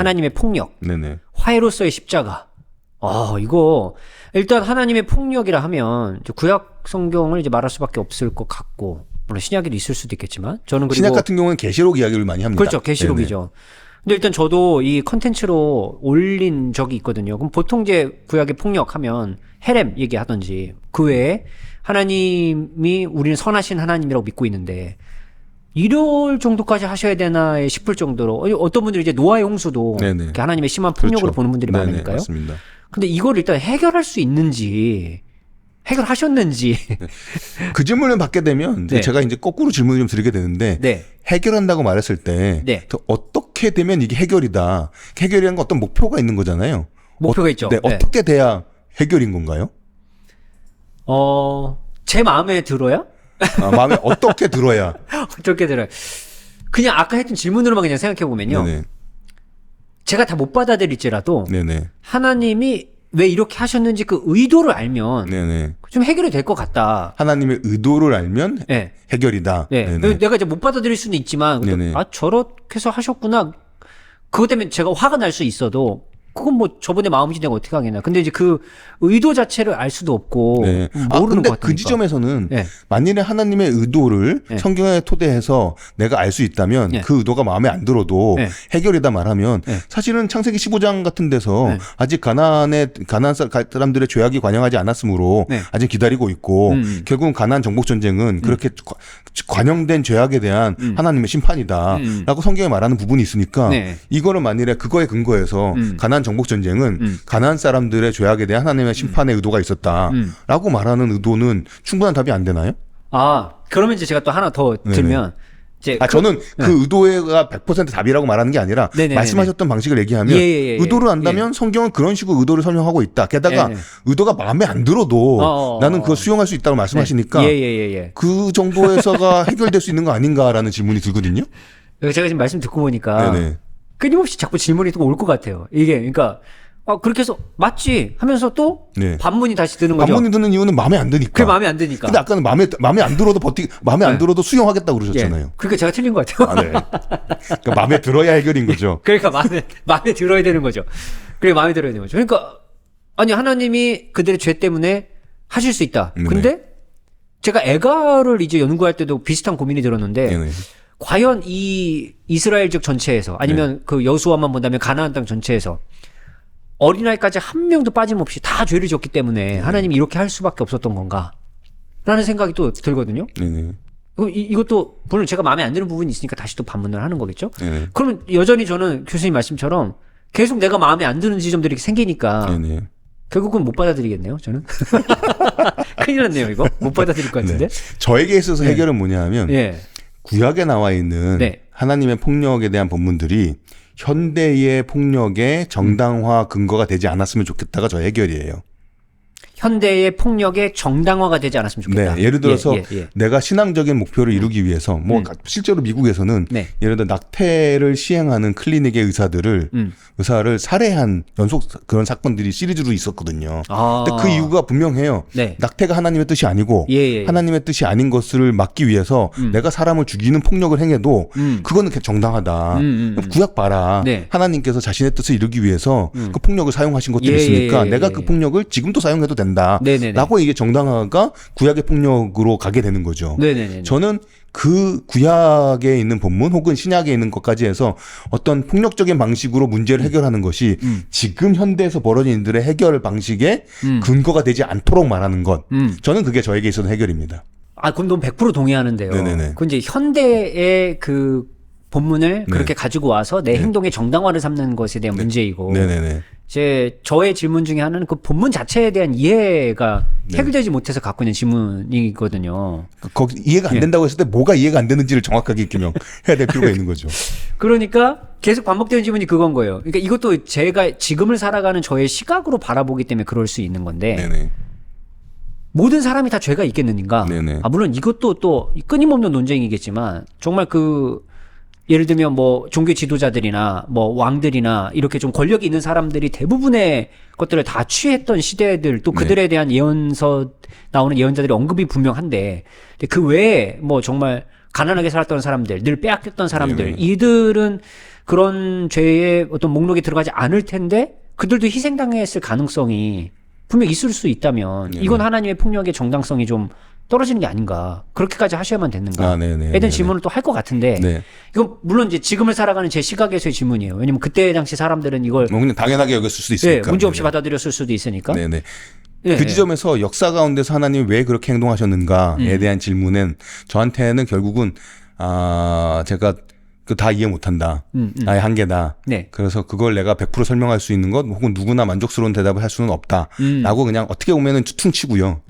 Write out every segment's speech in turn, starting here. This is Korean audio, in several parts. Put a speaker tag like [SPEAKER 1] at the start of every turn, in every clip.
[SPEAKER 1] 하나님의 폭력,
[SPEAKER 2] 네네.
[SPEAKER 1] 화해로서의 십자가. 이거 일단 하나님의 폭력이라 하면 이제 구약 성경을 이제 말할 수밖에 없을 것 같고, 물론 신약에도 있을 수도 있겠지만 저는 그리고
[SPEAKER 2] 신약 같은 경우는 계시록 이야기를 많이 합니다.
[SPEAKER 1] 그렇죠, 계시록이죠. 근데 일단 저도 이 컨텐츠로 올린 적이 있거든요. 그럼 보통 이제 구약의 폭력하면 헤렘 얘기하던지 그 외에 하나님이 우리는 선하신 하나님이라고 믿고 있는데 이럴 정도까지 하셔야 되나 싶을 정도로 어떤 분들이 이제 노아의 홍수도 이렇게 하나님의 심한 폭력으로
[SPEAKER 2] 그렇죠.
[SPEAKER 1] 보는 분들이
[SPEAKER 2] 네네,
[SPEAKER 1] 많으니까요.
[SPEAKER 2] 맞습니다.
[SPEAKER 1] 근데 이걸 일단 해결할 수 있는지 해결하셨는지
[SPEAKER 2] 그 질문을 받게 되면
[SPEAKER 1] 네.
[SPEAKER 2] 제가 이제 거꾸로 질문을 좀 드리게 되는데
[SPEAKER 1] 네.
[SPEAKER 2] 해결한다고 말했을 때
[SPEAKER 1] 네.
[SPEAKER 2] 어떻게 되면 이게 해결이다. 해결이라는 건 어떤 목표가 있는 거잖아요.
[SPEAKER 1] 목표가 있죠.
[SPEAKER 2] 네.
[SPEAKER 1] 네.
[SPEAKER 2] 어떻게 돼야 해결인 건가요?
[SPEAKER 1] 제 마음에 들어야?
[SPEAKER 2] 마음에 어떻게 들어야?
[SPEAKER 1] 어떻게 들어요? 그냥 아까 했던 질문으로만 그냥 생각해 보면요.
[SPEAKER 2] 네네.
[SPEAKER 1] 제가 다 못 받아들일지라도
[SPEAKER 2] 네네.
[SPEAKER 1] 하나님이 왜 이렇게 하셨는지 그 의도를 알면
[SPEAKER 2] 네네.
[SPEAKER 1] 좀 해결이 될 것 같다.
[SPEAKER 2] 하나님의 의도를 알면
[SPEAKER 1] 네.
[SPEAKER 2] 해결이다.
[SPEAKER 1] 네.
[SPEAKER 2] 네네.
[SPEAKER 1] 내가 이제 못 받아들일 수는 있지만
[SPEAKER 2] 네네.
[SPEAKER 1] 저렇게 해서 하셨구나. 그것 때문에 제가 화가 날 수 있어도 그건 뭐 저분의 마음이지 내가 어떻게 하겠나. 근데 이제 그 의도 자체를 알 수도 없고
[SPEAKER 2] 네.
[SPEAKER 1] 모르는
[SPEAKER 2] 근데
[SPEAKER 1] 것 같으니까.
[SPEAKER 2] 그 지점에서는
[SPEAKER 1] 네.
[SPEAKER 2] 만일에 하나님의 의도를
[SPEAKER 1] 네.
[SPEAKER 2] 성경에 토대해서 내가 알 수 있다면
[SPEAKER 1] 네.
[SPEAKER 2] 그 의도가 마음에 안 들어도
[SPEAKER 1] 네.
[SPEAKER 2] 해결이다 말하면
[SPEAKER 1] 네.
[SPEAKER 2] 사실은 창세기 15장 같은 데서
[SPEAKER 1] 네.
[SPEAKER 2] 아직 가나안 사람들의 죄악이 관영하지 않았으므로
[SPEAKER 1] 네.
[SPEAKER 2] 아직 기다리고 있고 결국은 가나안 정복 전쟁은 그렇게 관영된 죄악에 대한 하나님의 심판이다라고 성경에 말하는 부분이 있으니까
[SPEAKER 1] 네.
[SPEAKER 2] 이거를 만일에 그거에 근거해서 가나안 정복 전쟁은 가나안 사람들의 죄악에 대한 하나님의 심판의 의도가 있었다라고 말하는 의도는 충분한 답이 안 되나요?
[SPEAKER 1] 그러면 이제 제가 또 하나 더 들면 이제
[SPEAKER 2] 저는 그 의도가 100% 답이라고 말하는 게 아니라
[SPEAKER 1] 네네네네.
[SPEAKER 2] 말씀하셨던 방식을 얘기하면 의도를 안다면 성경은 그런 식으로 의도를 설명하고 있다. 게다가 의도가 마음에 안 들어도 나는 그걸 수용할 수 있다고 말씀하시니까 그 정도에서가 해결될 수 있는 거 아닌가라는 질문이 들거든요.
[SPEAKER 1] 제가 지금 말씀 듣고 보니까
[SPEAKER 2] 네네.
[SPEAKER 1] 끊임없이 자꾸 질문이 또 올 것 같아요. 이게 그러니까 그렇게 해서 맞지 하면서 또
[SPEAKER 2] 네.
[SPEAKER 1] 반문이 다시 드는 거죠.
[SPEAKER 2] 반문이 드는 이유는 마음에 안 드니까.
[SPEAKER 1] 그게 마음에 안 드니까.
[SPEAKER 2] 근데 아까는 마음에 안 들어도 마음에 안 들어도 수용하겠다고 그러셨잖아요.
[SPEAKER 1] 그러니까 제가 틀린 것 같아요.
[SPEAKER 2] 네. 그러니까 마음에 들어야 해결인 거죠.
[SPEAKER 1] 그러니까 마음에 들어야 되는 거죠. 그래 마음에 들어야 되는 거죠. 그러니까 아니 하나님이 그들의 죄 때문에 하실 수 있다. 근데 제가 에가를 이제 연구할 때도 비슷한 고민이 들었는데
[SPEAKER 2] 네네.
[SPEAKER 1] 과연 이 이스라엘적 전체에서 아니면 그 여수아만 본다면 가나안 땅 전체에서 어린아이까지 한 명도 빠짐없이 다 죄를 지었기 때문에 하나님이 이렇게 할 수밖에 없었던 건가? 라는 생각이 또 들거든요.
[SPEAKER 2] 네네.
[SPEAKER 1] 이것도 물론 제가 마음에 안 드는 부분이 있으니까 다시 또 반문을 하는 거겠죠.
[SPEAKER 2] 네네.
[SPEAKER 1] 그러면 여전히 저는 교수님 말씀처럼 계속 내가 마음에 안 드는 지점들이 생기니까
[SPEAKER 2] 네네.
[SPEAKER 1] 결국은 못 받아들이겠네요. 저는 큰일 났네요. 이거 못 받아들일 것 같은데.
[SPEAKER 2] 저에게 있어서 해결은 뭐냐 하면 구약에 나와 있는 하나님의 폭력에 대한 본문들이 현대의 폭력의 정당화 근거가 되지 않았으면 좋겠다가 저의 해결이에요.
[SPEAKER 1] 현대의 폭력의 정당화가 되지 않았으면 좋겠다.
[SPEAKER 2] 네, 예를 들어서 내가 신앙적인 목표를 이루기 위해서 실제로 미국에서는 예를 들어 낙태를 시행하는 클리닉의 의사를 살해한 연속 그런 사건들이 시리즈로 있었거든요. 근데 그 이유가 분명해요. 낙태가 하나님의 뜻이 아니고 하나님의 뜻이 아닌 것을 막기 위해서 내가 사람을 죽이는 폭력을 행해도 그거는 정당하다. 구약 봐라. 하나님께서 자신의 뜻을 이루기 위해서 그 폭력을 사용하신 것들이 있으니까 내가 그 폭력을 지금도 사용해도 된다. 라고 이게 정당화가 구약의 폭력으로 가게 되는 거죠. 저는 그 구약에 있는 본문 혹은 신약에 있는 것까지 해서 어떤 폭력적인 방식으로 문제를 해결하는 것이 지금 현대에서 벌어진 일들의 해결 방식의 근거가 되지 않도록 말하는 것. 저는 그게 저에게 있어서 해결입니다.
[SPEAKER 1] 그럼 너무 100% 동의하는데요.
[SPEAKER 2] 네네네.
[SPEAKER 1] 그 이제 현대의 그 본문을 그렇게 가지고 와서 내 행동의 정당화를 삼는 것에 대한 문제이고. 저의 질문 중에 하나는 그 본문 자체에 대한 이해가 해결되지 못해서 갖고 있는 질문이거든요.
[SPEAKER 2] 거기 이해가 안 된다고 했을 때 뭐가 이해가 안 되는지를 정확하게 규명해야 될 필요가 있는 거죠.
[SPEAKER 1] 그러니까 계속 반복되는 질문이 그건 거예요. 그러니까 이것도 제가 지금을 살아가는 저의 시각으로 바라보기 때문에 그럴 수 있는 건데 모든 사람이 다 죄가 있겠는가? 물론 이것도 또 끊임없는 논쟁이겠지만 정말 예를 들면 뭐 종교 지도자들이나 뭐 왕들이나 이렇게 좀 권력이 있는 사람들이 대부분의 것들을 다 취했던 시대들 또 그들에 대한 예언서 나오는 예언자들의 언급이 분명한데 그 외에 뭐 정말 가난하게 살았던 사람들, 늘 빼앗겼던 사람들 이들은 그런 죄의 어떤 목록에 들어가지 않을 텐데 그들도 희생당했을 가능성이 분명 있을 수 있다면 이건 하나님의 폭력의 정당성이 좀 떨어지는 게 아닌가. 그렇게까지 하셔야만 됐는가. 에 대한 질문을 또 할 것 같은데 이건 물론 이제 지금을 살아가는 제 시각에서의 질문이에요. 왜냐면 그때 당시 사람들은 이걸
[SPEAKER 2] 뭐 그냥 당연하게 여겼을 수도 있으니까.
[SPEAKER 1] 문제 없이 받아들였을 수도 있으니까.
[SPEAKER 2] 그 지점에서 역사 가운데서 하나님이 왜 그렇게 행동하셨는가에 대한 질문은 저한테는 결국은 제가 다 이해 못한다. 나의 한계다. 그래서 그걸 내가 100% 설명할 수 있는 것 혹은 누구나 만족스러운 대답을 할 수는 없다. 라고 그냥 어떻게 보면은 퉁치고요.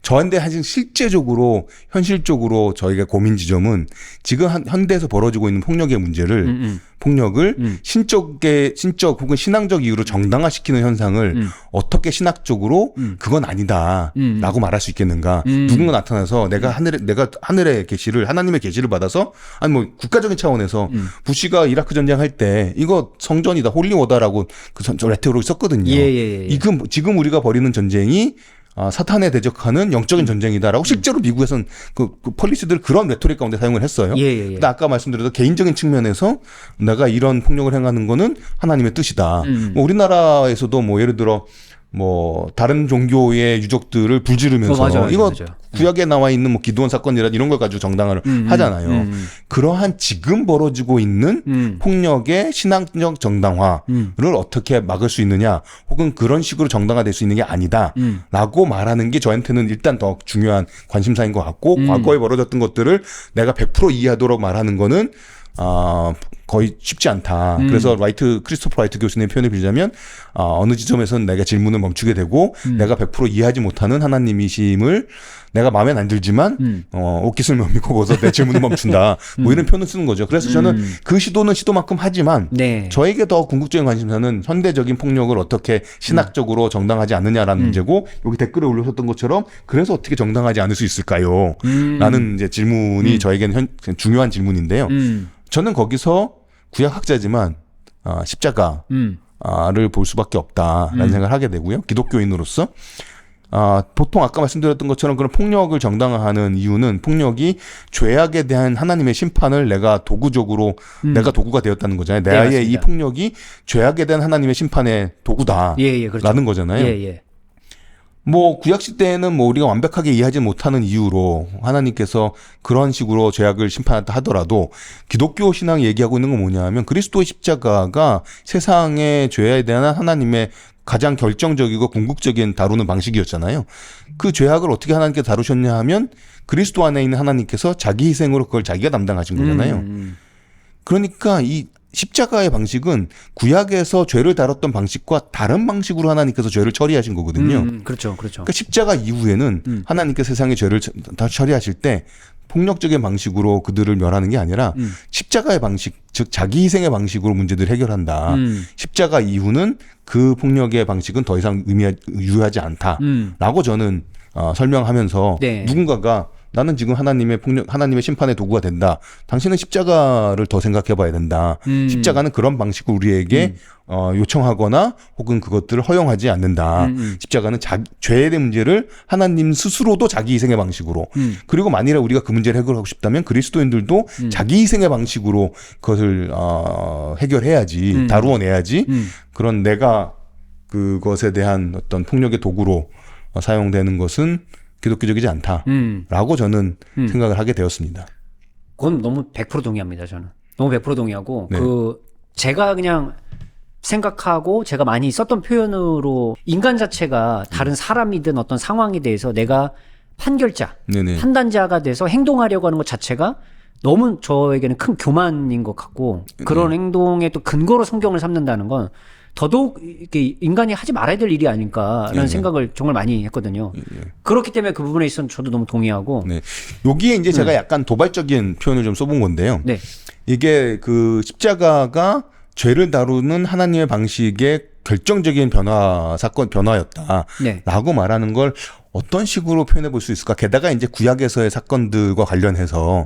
[SPEAKER 2] 저한테 사실 실제적으로 현실적으로 저희가 고민 지점은 지금 현대에서 벌어지고 있는 폭력의 문제를 폭력을 신적 혹은 신앙적 이유로 정당화시키는 현상을 어떻게 신학적으로 그건 아니다라고 말할 수 있겠는가? 누군가 나타나서 내가 하늘의 계시를 하나님의 계시를 받아서 아니 뭐 국가적인 차원에서 부시가 이라크 전쟁할 때 이거 성전이다 홀리워다라고 그 레터로 썼거든요. 지금 우리가 벌이는 전쟁이 사탄에 대적하는 영적인 전쟁이다라고 실제로 미국에서는 그 폴리스들 그런 레토릭 가운데 사용을 했어요. 근데 아까 말씀드렸던 개인적인 측면에서 내가 이런 폭력을 행하는 거는 하나님의 뜻이다. 뭐 우리나라에서도 뭐 예를 들어 뭐 다른 종교의 유족들을 불지르면서 이거 구약에 나와 있는 뭐 기드온 사건이라 이런 걸 가지고 정당화를 하잖아요. 그러한 지금 벌어지고 있는 폭력의 신앙적 정당화를 어떻게 막을 수 있느냐, 혹은 그런 식으로 정당화될 수 있는 게 아니다라고 말하는 게 저한테는 일단 더 중요한 관심사인 것 같고, 과거에 벌어졌던 것들을 내가 100% 이해하도록 말하는 거는 거의 쉽지 않다. 그래서 크리스토퍼 라이트 교수님의 표현을 빌자면 어느 지점에서는 내가 질문을 멈추게 되고 내가 100% 이해하지 못하는 하나님이심을 내가 마음에 안 들지만 옷깃을 못 믿고 벗어 내 질문을 멈춘다. 뭐 이런 표현을 쓰는 거죠. 그래서 저는 그 시도는 시도만큼 하지만 저에게 더 궁극적인 관심사는 현대적인 폭력을 어떻게 신학적으로 정당하지 않느냐라는 문제고, 여기 댓글에 올려셨던 것처럼 그래서 어떻게 정당하지 않을 수 있을까요? 라는 이제 질문이 저에게는 중요한 질문인데요. 저는 거기서 구약학자지만 십자가를 볼 수밖에 없다라는 생각을 하게 되고요. 기독교인으로서 보통 아까 말씀드렸던 것처럼 그런 폭력을 정당화하는 이유는 폭력이 죄악에 대한 하나님의 심판을 내가 도구적으로 내가 도구가 되었다는 거잖아요. 나의 이 폭력이 죄악에 대한 하나님의 심판의 도구다 라는 거잖아요. 뭐 구약 시대에는 뭐 우리가 완벽하게 이해하지 못하는 이유로 하나님께서 그런 식으로 죄악을 심판한다 하더라도, 기독교 신앙이 얘기하고 있는 건 뭐냐면 그리스도의 십자가가 세상의 죄에 대한 하나님의 가장 결정적이고 궁극적인 다루는 방식이었잖아요. 그 죄악을 어떻게 하나님께 다루셨냐 하면 그리스도 안에 있는 하나님께서 자기 희생으로 그걸 자기가 담당하신 거잖아요. 그러니까 이 십자가의 방식은 구약에서 죄를 다뤘던 방식과 다른 방식으로 하나님께서 죄를 처리하신 거거든요.
[SPEAKER 1] 그렇죠.
[SPEAKER 2] 그러니까 십자가 이후에는 하나님께서 세상의 죄를 다 처리하실 때 폭력적인 방식으로 그들을 멸하는 게 아니라 십자가의 방식, 즉 자기 희생의 방식으로 문제들을 해결한다. 십자가 이후는 그 폭력의 방식은 더 이상 유효하지 않다라고 저는 설명하면서 누군가가 나는 지금 하나님의 심판의 도구가 된다. 당신은 십자가를 더 생각해 봐야 된다. 십자가는 그런 방식으로 우리에게 요청하거나 혹은 그것들을 허용하지 않는다. 십자가는 죄의 문제를 하나님 스스로도 자기 희생의 방식으로, 그리고 만일에 우리가 그 문제를 해결하고 싶다면 그리스도인들도 자기 희생의 방식으로 그것을 해결해야지, 다루어내야지, 그런 내가 그것에 대한 어떤 폭력의 도구로 사용되는 것은 기독교적이지 않다라고 저는 생각을 하게 되었습니다.
[SPEAKER 1] 그건 너무 100% 동의합니다. 저는 너무 100% 동의하고 제가 그냥 생각하고 제가 많이 썼던 표현으로, 인간 자체가 다른 사람이든 어떤 상황에 대해서 내가 판결자, 판단자가 돼서 행동하려고 하는 것 자체가 너무 저에게는 큰 교만인 것 같고, 그런 행동에 또 근거로 성경을 삼는다는 건 더더욱 이렇게 인간이 하지 말아야 될 일이 아닐까라는 생각을 정말 많이 했거든요. 그렇기 때문에 그 부분에 있어서 저도 너무 동의하고.
[SPEAKER 2] 여기에 이제 제가 약간 도발적인 표현을 좀 써본 건데요. 이게 그 십자가가 죄를 다루는 하나님의 방식의 결정적인 변화였다라고 말하는 걸 어떤 식으로 표현해 볼 수 있을까? 게다가 이제 구약에서의 사건들과 관련해서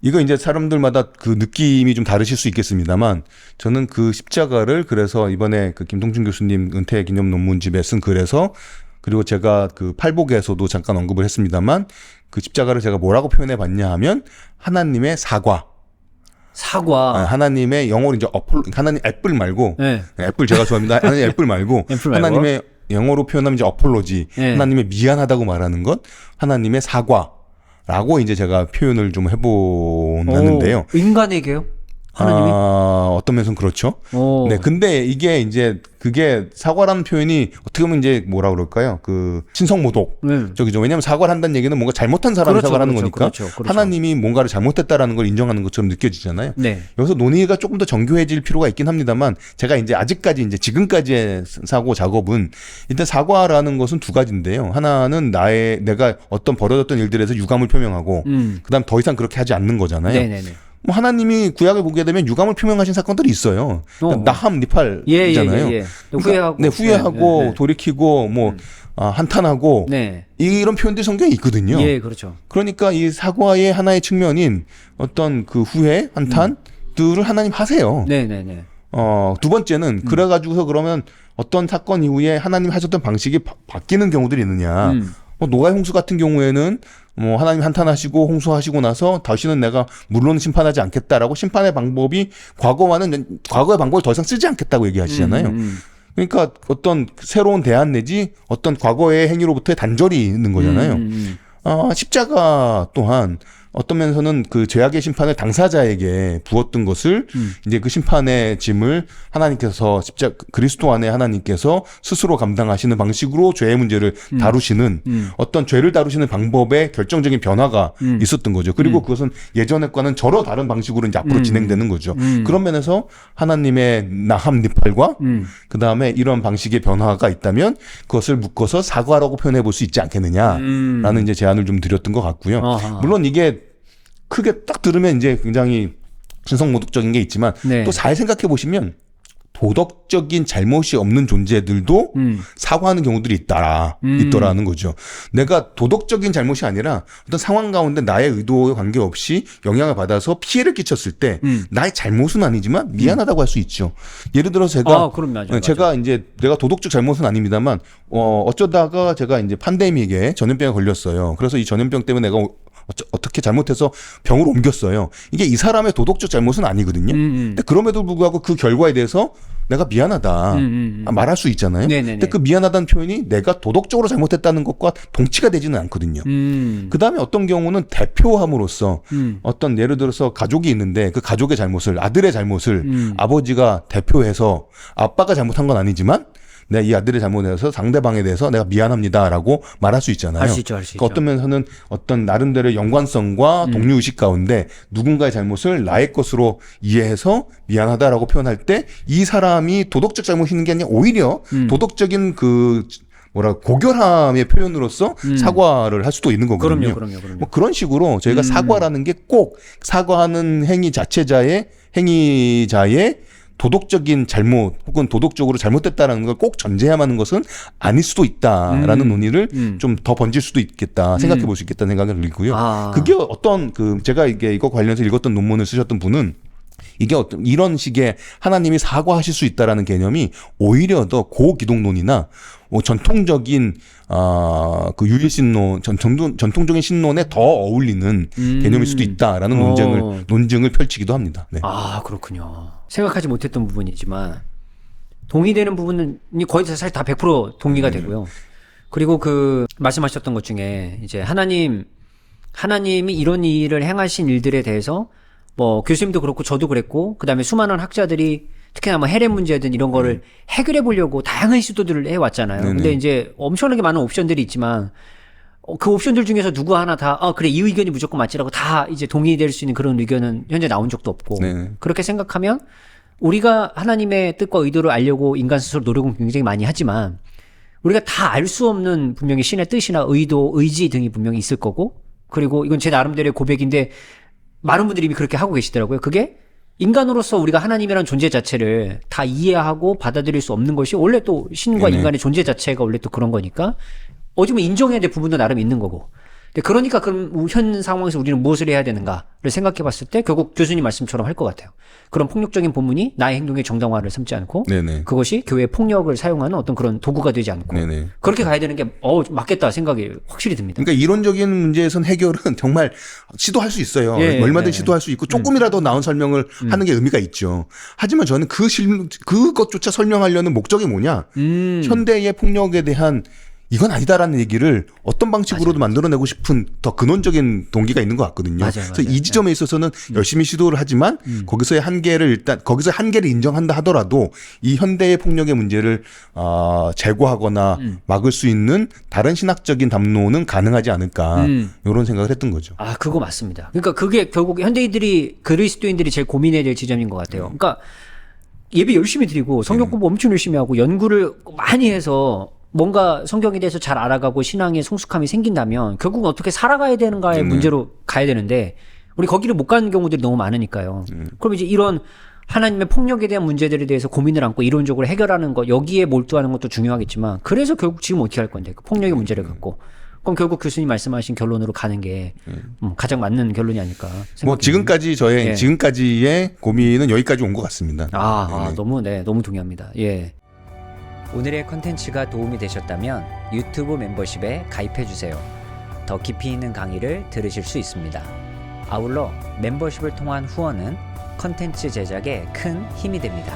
[SPEAKER 2] 이거 이제 사람들마다 그 느낌이 좀 다르실 수 있겠습니다만, 저는 그 십자가를 그래서 이번에 그 김동준 교수님 은퇴 기념 논문집에 쓴 글에서, 그리고 제가 그 팔복에서도 잠깐 언급을 했습니다만, 그 십자가를 제가 뭐라고 표현해 봤냐 하면 하나님의 사과,
[SPEAKER 1] 사과.
[SPEAKER 2] 하나님의 영어로 이제 하나님 애플 말고 애플 제가 좋아합니다. 하나님 애플 말고 하나님의 영어로 표현하면 이제 어폴로지. 하나님의 미안하다고 말하는 것, 하나님의 사과라고 이제 제가 표현을 좀 해보는데요.
[SPEAKER 1] 인간에게요? 하나님이?
[SPEAKER 2] 어떤 면에서는 그렇죠. 네, 근데 이게 이제 그게 사과라는 표현이 어떻게 보면 이제 뭐라 그럴까요? 그 신성모독. 저기죠. 왜냐하면 사과를 한다는 얘기는 뭔가 잘못한 사람이 사과를 하는 거니까 하나님이 뭔가를 잘못했다라는 걸 인정하는 것처럼 느껴지잖아요.
[SPEAKER 1] 네.
[SPEAKER 2] 여기서 논의가 조금 더 정교해질 필요가 있긴 합니다만 제가 이제 아직까지 이제 지금까지의 사고 작업은 일단 사과라는 것은 두 가지인데요. 하나는 내가 어떤 벌어졌던 일들에서 유감을 표명하고 그다음 더 이상 그렇게 하지 않는 거잖아요.
[SPEAKER 1] 네네네.
[SPEAKER 2] 뭐 하나님이 구약을 보게 되면 유감을 표명하신 사건들이 있어요. 그러니까 나함, 니팔이잖아요.
[SPEAKER 1] 후회하고,
[SPEAKER 2] 후회하고 돌이키고 뭐 한탄하고 이런 표현들이 성경에 있거든요.
[SPEAKER 1] 예, 그렇죠.
[SPEAKER 2] 그러니까 이 사과의 하나의 측면인 어떤 그 후회, 한탄들을 하나님 하세요.
[SPEAKER 1] 네네네.
[SPEAKER 2] 두 번째는 그래가지고서 그러면 어떤 사건 이후에 하나님 하셨던 방식이 바뀌는 경우들이 있느냐. 뭐 노아의 홍수 같은 경우에는 뭐 하나님 한탄하시고 홍수하시고 나서 다시는 내가 물론 심판하지 않겠다라고 심판의 방법이 과거의 방법을 더 이상 쓰지 않겠다고 얘기하시잖아요. 그러니까 어떤 새로운 대안 내지 어떤 과거의 행위로부터의 단절이 있는 거잖아요. 십자가 또한 어떤 면에서는 그 죄악의 심판을 당사자에게 부었던 것을 이제 그 심판의 짐을 하나님께서 그리스도 안에 하나님께서 스스로 감당하시는 방식으로 죄의 문제를 다루시는 어떤 죄를 다루시는 방법의 결정적인 변화가 있었던 거죠. 그리고 그것은 예전과는 전혀 다른 방식으로 이제 앞으로 진행되는 거죠. 그런 면에서 하나님의 나함 니팔과 그 다음에 이런 방식의 변화가 있다면 그것을 묶어서 사과라고 표현해 볼 수 있지 않겠느냐라는 이제 제안을 좀 드렸던 것 같고요. 물론 이게 크게 딱 들으면 이제 굉장히 신성모독적인 게 있지만 또 잘 생각해 보시면 도덕적인 잘못이 없는 존재들도 사과하는 경우들이 있더라는 거죠. 내가 도덕적인 잘못이 아니라 어떤 상황 가운데 나의 의도에 관계없이 영향을 받아서 피해를 끼쳤을 때 나의 잘못은 아니지만 미안하다고 할 수 있죠. 예를 들어서 제가 이제 내가 도덕적 잘못은 아닙니다만 어쩌다가 제가 이제 팬데믹에 전염병에 걸렸어요. 그래서 이 전염병 때문에 내가 어떻게 잘못해서 병으로 옮겼어요. 이게 이 사람의 도덕적 잘못은 아니거든요. 근데 그럼에도 불구하고 그 결과에 대해서 내가 미안하다 말할 수 있잖아요. 근데 그 미안하다는 표현이 내가 도덕적으로 잘못했다는 것과 동치가 되지는 않거든요. 그 다음에 어떤 경우는 대표함으로써 어떤 예를 들어서 가족이 있는데 그 가족의 잘못을 아들의 잘못을 아버지가 대표해서 아빠가 잘못한 건 아니지만 내가 이 아들의 잘못에서 상대방에 대해서 내가 미안합니다라고 말할 수 있잖아요.
[SPEAKER 1] 할 수 있죠, 할 수 있죠.
[SPEAKER 2] 어떤 면에서는 어떤 나름대로의 연관성과 동료의식 가운데 누군가의 잘못을 나의 것으로 이해해서 미안하다라고 표현할 때 이 사람이 도덕적 잘못이 있는 게 아니라 오히려 도덕적인 고결함의 표현으로서 사과를 할 수도 있는 거거든요.
[SPEAKER 1] 그럼요.
[SPEAKER 2] 뭐 그런 식으로 저희가 사과라는 게 꼭 사과하는 행위자의 도덕적인 잘못 혹은 도덕적으로 잘못됐다라는 걸 꼭 전제해야만 하는 것은 아닐 수도 있다라는 논의를 좀 더 번질 수도 있겠다 생각해 볼 수 있겠다는 생각을 들고요. 그게 어떤 제가 이거 관련해서 읽었던 논문을 쓰셨던 분은 이게 어떤 이런 식의 하나님이 사과하실 수 있다라는 개념이 오히려 더 고기독론이나 전통적인 그 유일신론 전통적인 신론에 더 어울리는 개념일 수도 있다라는 논증을 펼치기도 합니다. 네.
[SPEAKER 1] 그렇군요. 생각하지 못했던 부분이지만 동의되는 부분은 거의 사실 다 100% 동의가 되고요. 그리고 그 말씀하셨던 것 중에 이제 하나님이 이런 일을 행하신 일들에 대해서 뭐 교수님도 그렇고 저도 그랬고 그다음에 수많은 학자들이 특히나 뭐 해례 문제든 이런 거를 해결해 보려고 다양한 시도들을 해왔잖아요. 근데 이제 엄청나게 많은 옵션들이 있지만 그 옵션들 중에서 누구 하나 다 그래 이 의견이 무조건 맞지라고 다 이제 동의될 수 있는 그런 의견은 현재 나온 적도 없고 그렇게 생각하면 우리가 하나님의 뜻과 의도를 알려고 인간 스스로 노력은 굉장히 많이 하지만 우리가 다 알 수 없는 분명히 신의 뜻이나 의도, 의지 등이 분명히 있을 거고 그리고 이건 제 나름대로의 고백인데 많은 분들이 이미 그렇게 하고 계시더라고요. 그게 인간으로서 우리가 하나님이라는 존재 자체를 다 이해하고 받아들일 수 없는 것이 원래 또 신과 인간의 존재 자체가 원래 또 그런 거니까 어찌 보면 인정해야 될 부분도 나름 있는 거고 근데 그러니까 그럼 현 상황에서 우리는 무엇을 해야 되는가를 생각해 봤을 때 결국 교수님 말씀처럼 할 것 같아요. 그런 폭력적인 본문이 나의 행동의 정당화를 삼지 않고 네네. 그것이 교회 폭력을 사용하는 어떤 그런 도구가 되지 않고 네네. 그렇게 가야 되는 게 맞겠다 생각이 확실히 듭니다.
[SPEAKER 2] 그러니까 이론적인 문제에선 해결은 정말 시도할 수 있어요. 얼마든지 시도할 수 있고 조금이라도 나은 설명을 하는 게 의미가 있죠. 하지만 저는 그것조차 설명하려는 목적이 뭐냐. 현대의 폭력에 대한 이건 아니다라는 얘기를 어떤 방식으로도 맞아요. 만들어내고 싶은 더 근원적인 동기가 있는 것 같거든요.
[SPEAKER 1] 맞아요.
[SPEAKER 2] 그래서 이 지점에 있어서는 열심히 시도를 하지만 거기서의 한계를 인정한다 하더라도 이 현대의 폭력의 문제를 제거하거나 막을 수 있는 다른 신학적인 담론은 가능하지 않을까 이런 생각을 했던 거죠.
[SPEAKER 1] 그거 맞습니다. 그러니까 그게 결국 현대인들이 그리스도인들이 제일 고민해야 될 지점인 것 같아요. 그러니까 예배 열심히 드리고 성경 공부 엄청 열심히 하고 연구를 많이 해서 뭔가 성경에 대해서 잘 알아가고 신앙의 성숙함이 생긴다면 결국은 어떻게 살아가야 되는가의 문제로 가야 되는데 우리 거기를 못 가는 경우들이 너무 많으니까요. 그럼 이제 이런 하나님의 폭력에 대한 문제들에 대해서 고민을 안고 이론적으로 해결하는 것 여기에 몰두하는 것도 중요하겠지만 그래서 결국 지금 어떻게 할 건데 그 폭력의 문제를 갖고 그럼 결국 교수님 말씀하신 결론으로 가는 게 가장 맞는 결론이 아닐까 생각합니다.
[SPEAKER 2] 뭐 지금까지의 고민은 여기까지 온 것 같습니다.
[SPEAKER 1] 너무 동의합니다. 예. 오늘의 컨텐츠가 도움이 되셨다면 유튜브 멤버십에 가입해주세요. 더 깊이 있는 강의를 들으실 수 있습니다. 아울러 멤버십을 통한 후원은 컨텐츠 제작에 큰 힘이 됩니다.